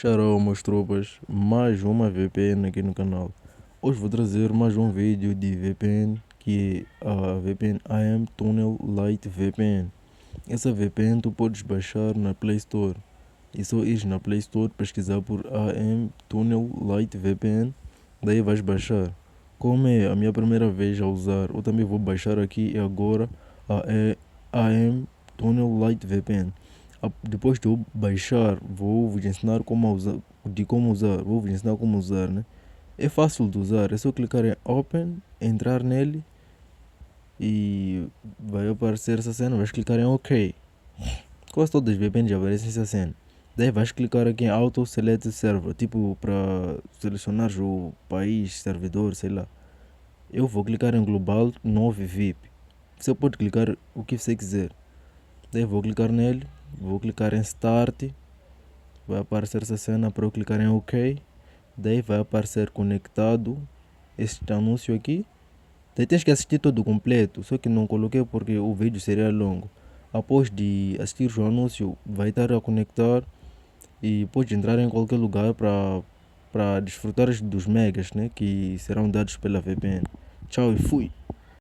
Xará, meus tropas, mais uma VPN aqui no canal. Hoje vou trazer mais um vídeo de VPN, que é a VPN IM Tunnel Lite VPN. Essa VPN tu podes baixar na Play Store. E só ires na Play Store pesquisar por IM Tunnel Lite VPN, daí vais baixar. Como é a minha primeira vez a usar, eu também vou baixar aqui e agora a IM Tunnel Lite VPN. Depois de eu baixar, vou vos ensinar como usar, vou vos ensinar como usar, né? É fácil de usar, é só clicar em Open, entrar nele e vai aparecer essa cena, vais clicar em OK. Quase todas as VPNs já aparecem essa cena. Daí vais clicar aqui em Auto Select Server, tipo para selecionar o país, servidor, sei lá. Eu vou clicar em Global 9 VIP. Você pode clicar o que você quiser. Daí vou clicar nele, vou clicar em Start. Vai aparecer essa cena para eu clicar em OK. Daí vai aparecer conectado este anúncio aqui. Daí tens que assistir todo completo, só que não coloquei porque o vídeo seria longo. Após de assistir o anúncio, vai estar a conectar e pode entrar em qualquer lugar para desfrutar dos megas, né, que serão dados pela VPN. Tchau e fui!